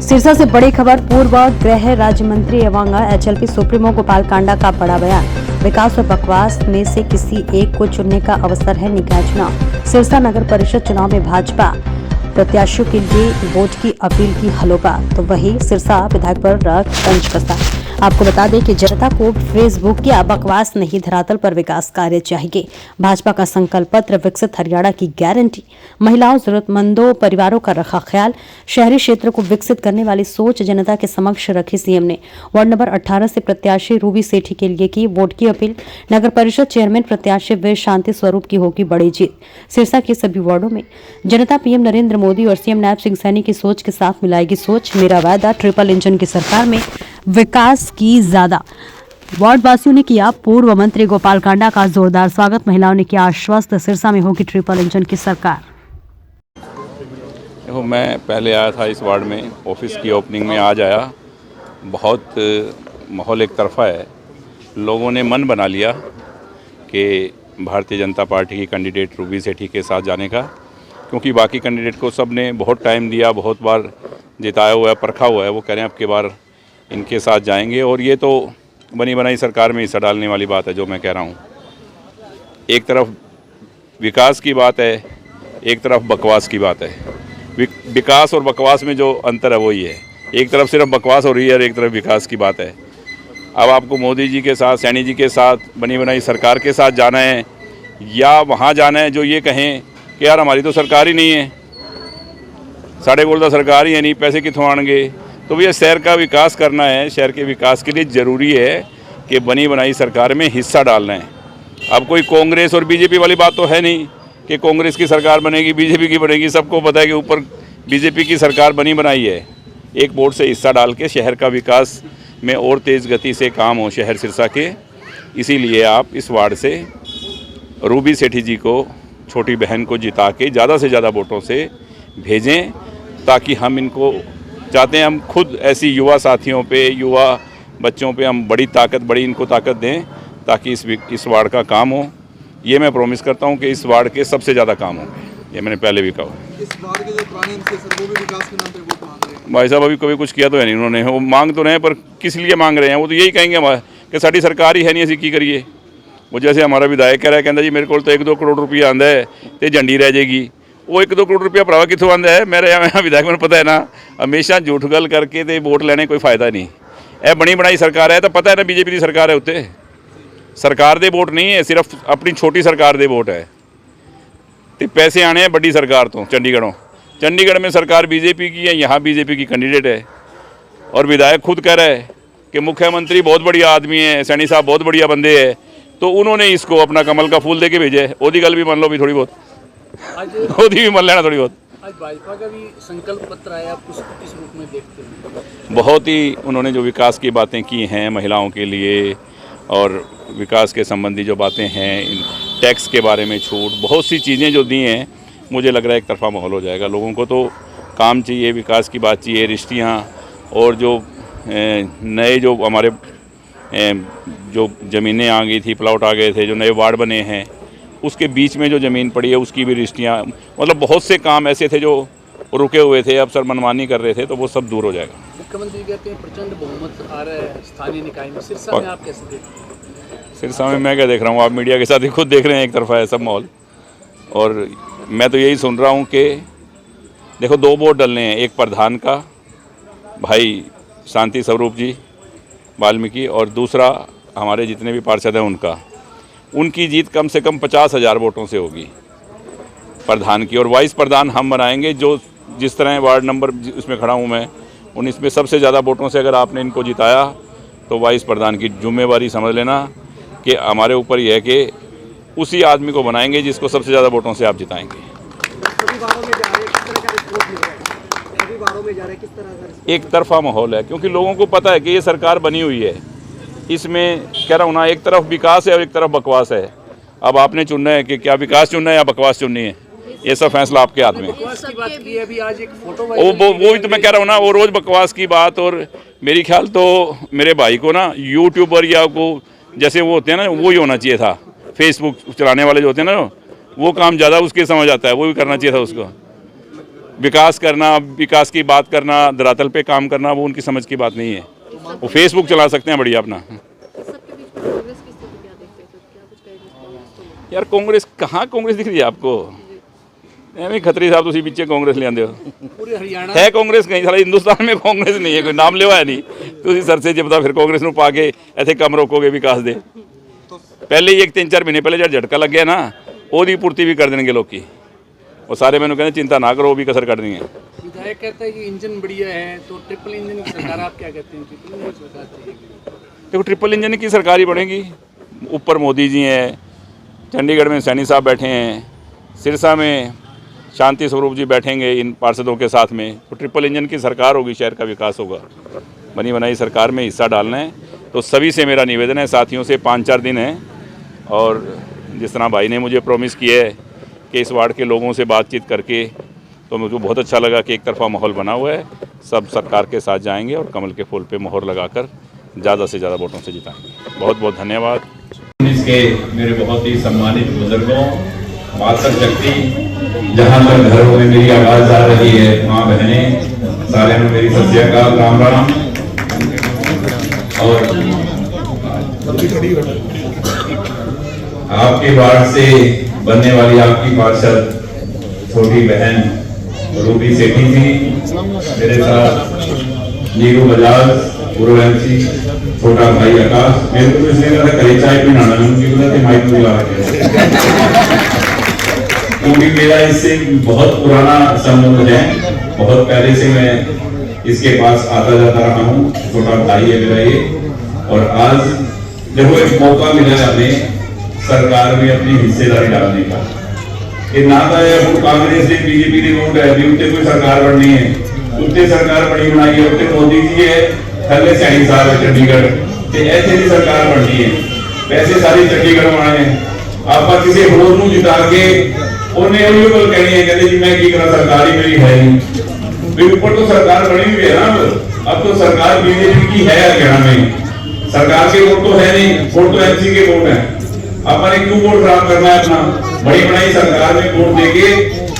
सिरसा से बड़ी खबर। पूर्व गृह राज्य मंत्री एवं एचएलपी सुप्रीमो गोपाल कांडा का बड़ा बयान। विकास और बकवास में से किसी एक को चुनने का अवसर है निकाय चुनाव। सिरसा नगर परिषद चुनाव में भाजपा प्रत्याशियों के लिए वोट की अपील की हलोबा, तो वही सिरसा विधायक पर तंज कसा। आपको बता दें कि जनता को फेसबुक या बकवास नहीं, धरातल पर विकास कार्य चाहिए। भाजपा का संकल्प पत्र, विकसित हरियाणा की गारंटी, महिलाओं जरूरतमंदों परिवारों का रखा ख्याल, शहरी क्षेत्र को विकसित करने वाली सोच जनता के समक्ष रखी सीएम ने। वार्ड नंबर 18 से प्रत्याशी रूबी सेठी के लिए की वोट की अपील। नगर परिषद चेयरमैन प्रत्याशी वीर शांति स्वरूप की होगी बड़ी जीत। सिरसा के सभी वार्डों में जनता पीएम नरेंद्र मोदी और सीएम नायब सिंह सैनी की सोच के साथ मिलाएगी सोच। मेरा वायदा, ट्रिपल इंजन की सरकार में विकास की ज्यादा। वार्ड वासियों ने किया पूर्व मंत्री गोपाल कांडा का जोरदार स्वागत। महिलाओं ने किया आश्वस्त, सिरसा में होगी ट्रिपल इंजन की सरकार। देखो, मैं पहले आया था इस वार्ड में, ऑफिस की ओपनिंग में आज आया। बहुत माहौल एक तरफा है। लोगों ने मन बना लिया कि भारतीय जनता पार्टी की कैंडिडेट रूबी सेठी के साथ जाने का, क्योंकि बाकी कैंडिडेट को सब ने बहुत टाइम दिया, बहुत बार जिताया हुआ है, परखा हुआ है। वो कह रहे हैं अब की बार इनके साथ जाएंगे। और ये तो बनी बनाई सरकार में हिस्सा डालने वाली बात है जो मैं कह रहा हूँ। एक तरफ विकास की बात है, एक तरफ बकवास की बात है। विकास और बकवास में जो अंतर है वही है। एक तरफ सिर्फ बकवास हो रही है और एक तरफ विकास की बात है। अब आपको मोदी जी के साथ, सैनी जी के साथ, बनी बनाई सरकार के साथ जाना है या वहाँ जाना है जो ये कहें कि यार हमारी तो सरकार ही नहीं है, साढ़े गोल तो सरकार ही है नहीं, पैसे कितों आएंगे। तो भैया शहर का विकास करना है। शहर के विकास के लिए ज़रूरी है कि बनी बनाई सरकार में हिस्सा डालना है। अब कोई कांग्रेस और बीजेपी वाली बात तो है नहीं कि कांग्रेस की सरकार बनेगी, बीजेपी की बनेगी। सबको पता है कि ऊपर बीजेपी की सरकार बनी बनाई है। एक वोट से हिस्सा डाल के शहर का विकास में और तेज़ गति से काम हो शहर सिरसा के। इसीलिए आप इस वार्ड से रूबी सेठी जी को, छोटी बहन को जिता के ज़्यादा से ज़्यादा वोटों से भेजें, ताकि हम इनको चाहते हैं, हम खुद ऐसी युवा साथियों पे, युवा बच्चों पे हम बड़ी इनको ताकत दें, ताकि इस वार्ड का काम हो। ये मैं प्रॉमिस करता हूँ कि इस वार्ड के सबसे ज़्यादा काम होंगे। ये मैंने पहले भी कहा। इस वार्ड के जो पुराने एमसी सर वो भी विकास के नाम पे वोट मांग रहे हैं। भाई साहब अभी कभी कुछ किया तो है नहीं उन्होंने। वो मांग तो रहे हैं पर किस लिए मांग रहे हैं? वो तो यही कहेंगे कि साड़ी सरकार ही है नहीं, ऐसी की करिए। वो जैसे हमारा विधायक कह रहा है, कहता जी मेरे को तो 1-2 करोड़ रुपया आंदा है तो झंडी रह जाएगी। वो 1-2 करोड़ रुपया भरावा कितों आंदा है? मेरे यहाँ विधायक मैंने पता है ना, हमेशा झूठ गल करके तो वोट लेने कोई फायदा नहीं। यह बनी बनाई सरकार है तो पता है ना बीजेपी की सरकार है, उत्ते सरकार दे वोट नहीं है, सिर्फ अपनी छोटी सरकार दे वोट है। तो पैसे आने हैं बड़ी सरकार तो चंडीगढ़ में सरकार बीजेपी की है, यहाँ बीजेपी की कैंडिडेट है। और विधायक खुद कह रहा है कि मुख्यमंत्री बहुत बढ़िया आदमी है, सैनी साहब बहुत बढ़िया बंदे हैं, तो उन्होंने इसको अपना कमल का फूल दे के भेजे है। ओदी गल भी मान लो भी थोड़ी बहुत, ओदी भी मान लेना थोड़ी बहुत। आज भाजपा का भी संकल्प पत्र आया, आप उसको किस रूप में देखते हैं? बहुत ही उन्होंने जो विकास की बातें की हैं महिलाओं के लिए, और विकास के संबंधी जो बातें हैं, टैक्स के बारे में छूट, बहुत सी चीज़ें जो दी हैं, मुझे लग रहा है एक तरफा माहौल हो जाएगा। लोगों को तो काम चाहिए, विकास की बात चाहिए, रिश्तियाँ, और जो नए जो हमारे जो ज़मीनें आ गई थी, प्लॉट आ गए थे, जो नए वार्ड बने हैं, उसके बीच में जो ज़मीन पड़ी है उसकी भी रिश्तियाँ, मतलब बहुत से काम ऐसे थे जो रुके हुए थे, अब सर मनमानी कर रहे थे, तो वो सब दूर हो जाएगा। मुख्यमंत्री कहते हैं प्रचंड बहुमत आ रहा है स्थानीय निकाय में। सिरसा में आप कैसे देखते हैं? सिरसा में मैं क्या देख रहा हूँ, आप मीडिया के साथ ही खुद देख रहे हैं, एक तरफा है सब माहौल। और मैं तो यही सुन रहा हूँ कि देखो 2 वोट डलने हैं, एक प्रधान का भाई शांति स्वरूप जी वाल्मीकि, और दूसरा हमारे जितने भी पार्षद हैं उनकी जीत कम से कम 50,000 वोटों से होगी प्रधान की। और वाइस प्रधान हम बनाएंगे, जो जिस तरह वार्ड नंबर उसमें खड़ा हूँ मैं 19 में, सबसे ज़्यादा वोटों से अगर आपने इनको जिताया तो वाइस प्रधान की जिम्मेवारी समझ लेना कि हमारे ऊपर यह है कि उसी आदमी को बनाएंगे जिसको सबसे ज़्यादा वोटों से आप जिताएंगे। एक तरफा माहौल है, क्योंकि लोगों को पता है कि ये सरकार बनी हुई है। इसमें कह रहा हूँ ना, एक तरफ विकास है और एक तरफ बकवास है। अब आपने चुनना है कि क्या विकास चुनना है या बकवास चुननी है, ये सब फैसला आपके हाथ में। वो भी तो मैं कह रहा हूँ ना, वो रोज़ बकवास की बात। और मेरी ख्याल तो मेरे भाई को ना यूट्यूबर या को जैसे वो होते हैं ना, वो ही होना चाहिए था। फेसबुक चलाने वाले जो होते हैं ना, वो काम ज़्यादा उसके समझ आता है, वो भी करना चाहिए था उसको। विकास करना, विकास की बात करना, धरातल पे काम करना वो उनकी समझ की बात नहीं है। वो फेसबुक चला सकते हैं बढ़िया अपना। सबके बीच में कांग्रेस की स्थिति क्या देखते हैं? क्या कुछ कहेंगे कांग्रेस को? यार कांग्रेस कहाँ कांग्रेस दिख रही है आपको? एवं खत्री साहब तुम पीछे कांग्रेस ले आते हो। पूरे हरियाणा है कांग्रेस कहीं सारा हिंदुस्तान में कांग्रेस नहीं है, कोई नाम लेवा है नहीं। तुम सर से जब फिर कांग्रेस ਨੂੰ ਪਾ ਕੇ ਇੱਥੇ ਕੰਮ ਰੋਕੋਗੇ ਵਿਕਾਸ ਦੇ। ਪਹਿਲੇ ਹੀ 3-4 ਮਹੀਨੇ ਪਹਿਲੇ ਜਿਹੜਾ ਝਟਕਾ ਲੱਗਿਆ ਨਾ ਉਹਦੀ ਪੂਰਤੀ ਵੀ ਕਰ ਦੇਣਗੇ ਲੋਕੀ। ਉਹ ਸਾਰੇ ਮੈਨੂੰ ਕਹਿੰਦੇ चिंता ना करो, वो भी कसर ਕੱਢਣੀ है। विधायक कहता है कि इंजन बढ़िया है, तो ट्रिपल इंजन की सरकार, आप क्या कहते हैं? ट्रिपल इंजन की सरकार चाहिए? देखो ट्रिपल इंजन की सरकार ही बनेगी। ऊपर मोदी जी हैं, चंडीगढ़ में सैनी साहब बैठे हैं, सिरसा में शांति स्वरूप जी बैठेंगे इन पार्षदों के साथ में, तो ट्रिपल इंजन की सरकार होगी, शहर का विकास होगा। बनी बनाई सरकार में हिस्सा डालना है तो सभी से मेरा निवेदन है, साथियों से 5-4 दिन है और जिस तरह भाई ने मुझे प्रॉमिस किया है कि इस वार्ड के लोगों से बातचीत करके, तो मुझे बहुत अच्छा लगा कि एक तरफा माहौल बना हुआ है। सब सरकार के साथ जाएंगे और कमल के फूल पे मोहर लगाकर ज़्यादा से ज़्यादा वोटों से जिताएंगे। बहुत बहुत धन्यवाद। इसके मेरे बहुत ही सम्मानित बुजुर्गों, मातृशक्ति, जहाँ तक घरों में मेरी आवाज आ रही है, माँ बहनें, सारे में मेरी सत श्री अकाल, राम राम। और आपके वार्ड से बनने वाली आपकी पार्षद छोटी बहन रूबी सेठी जी, मेरे साथ नीरू बजाज, पूर्व एमसी, छोटा भाई आकाश। मेरे को तो इसलिए लगा कहीं चाय पीना ना, मुझे बोला कि माइक बुला रखे, क्योंकि मेरा इससे बहुत पुराना संबंध है। बहुत पहले से मैं इसके पास आता जाता रहा हूँ, छोटा भाई है मेरा ये। और आज जब वो एक मौका मिला हमें सरकार में अपनी हिस्सेदारी डालने का, कि ना तो कांग्रेस ने बीजेपी ने वोट है भी उत्ते कोई सरकार बननी है, उत्ते सरकार बड़ी बनाई है, उत्ते मोदी जी है, थले सैनी साहब है चंडीगढ़, ऐसे ही सरकार बननी है। पैसे सारी चंडीगढ़ में आए, आप किसी होर नूं जिता के उन्हें उन्हीं को कहनी है, कहते जी मैं की करा, सरकार ही मेरी है नहीं। ऊपर तो सरकार बनी हुई है ना, अब तो सरकार बीजेपी की है हरियाणा में। सरकार के वोट तो है नहीं, वोट तो एमसी के वोट है। अपने क्यों वोट खराब करना है अपना? बड़ी बनाई सरकार में वोट देके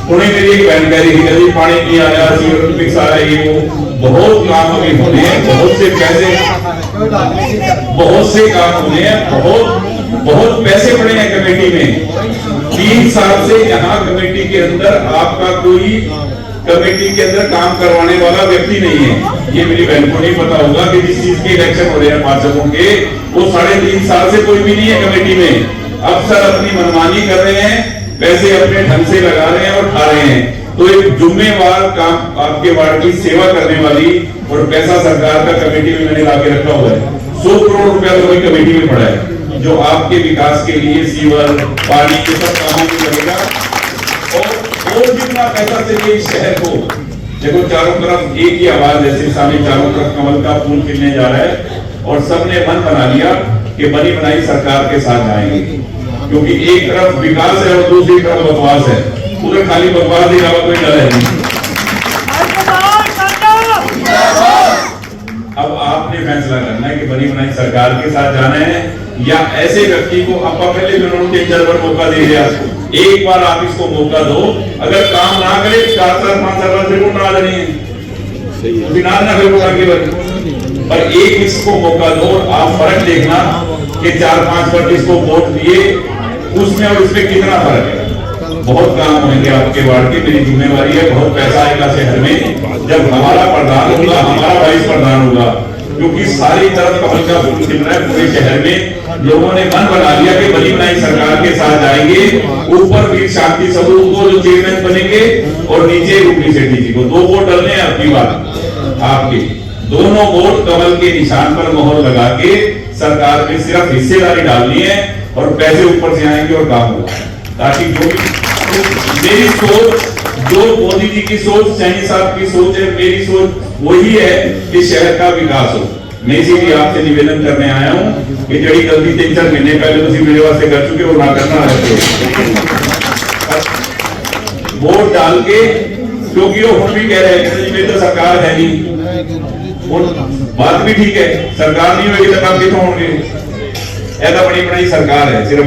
उन्हें मेरी एक बहन कह रही थी पानी नहीं आया, सीवर फिक्स आ रही है, वो बहुत काम अभी होने हैं, बहुत से पैसे, बहुत से काम होने हैं, बहुत पैसे पड़े हैं कमेटी में। 3 साल से यहाँ कमेटी के अंदर आपका कोई कमेटी के अंदर काम करवाने वाला व्यक्ति नहीं है। ये मेरी बहन को नहीं पता होगा कि जिस चीज के इलेक्शन हो रहे हैं पार्षदों के, वो 3.5 साल से कोई भी नहीं है कमेटी में। अफसर अपनी मनमानी कर रहे हैं, पैसे अपने ढंग से लगा रहे हैं और खा रहे हैं। तो एक जुम्मेवार काम आपके वार्ड की सेवा करने वाली, और पैसा सरकार का कमेटी में मैंने लाके रखा हुआ है। 100 करोड़ रुपया तो वही कमेटी में पड़ा है, जो आपके विकास के लिए सीवर, पानी के सब कामों में लगेगा। और जितना पैसा चाहिए इस शहर को, देखो चारों तरफ एक ही आवाज है, सिरसा में चारों तरफ कमल का फूल खिलने जा रहा है और सबने मन बना लिया कि बनी बनाई सरकार के साथ जाएंगे, क्योंकि एक तरफ विकास है और दूसरी तरफ बकवास है। पूरे खाली बकवास के अलावा कोई डर है नहीं। अब आपने फैसला करना है कि बनी बनाई सरकार के साथ जाना है या ऐसे व्यक्ति को। आप पहले भी उन्होंने 3-4 बार मौका दे दिया, एक बार आप इसको मौका दो। अगर काम ना करे 4-5 साल फिर वोट ना देनी है, ना फिर वोट आगे बढ़े, पर एक इसको मौका दो। आप फर्क देखना कि 4-5 बार इसको वोट दिए, उसमें और इसमें कितना फर्क है। बहुत काम होंगे आपके वार्ड की, मेरी जिम्मेवारी है। बहुत पैसा आएगा शहर में, जब हमारा प्रधान होगा, हमारा वाइस प्रधान होगा, क्योंकि सारी तरफ कमल का फूल खिल रहा है पूरे शहर में। लोगों ने मन बना लिया कि बनी बनाई सरकार के साथ जाएंगे। ऊपर वीर शांति स्वरूप को जो चेयरमैन बनेंगे और नीचे रूबी सेठी जी को 2 वोट डालने हैं आपकी बात। आपके दोनों वोट कमल के निशान पर मोहर लगा के सरकार में सिर्फ हिस्सेदारी डालनी है और पैसे ऊपर से आएंगे और काम होगा। ताकि जो मेरी सोच, जो मोदी जी की सोच, सैनी साहब की सोच है, मेरी सोच वही है कि शहर का विकास हो। मैं इसीलिए आपसे निवेदन करने आया हूँ कि जड़ी गलती 3-4 महीने पहले तुम मेरे वास्ते कर चुके हो, ना करना रहते वोट डाल के, क्योंकि वो हम भी कह रहे हैं कि तो सरकार है नहीं, और बात भी ठीक है, सरकार नहीं होगी तो काम कितों होंगे। ऐसा बड़ी बड़ी सरकार है, सिर्फ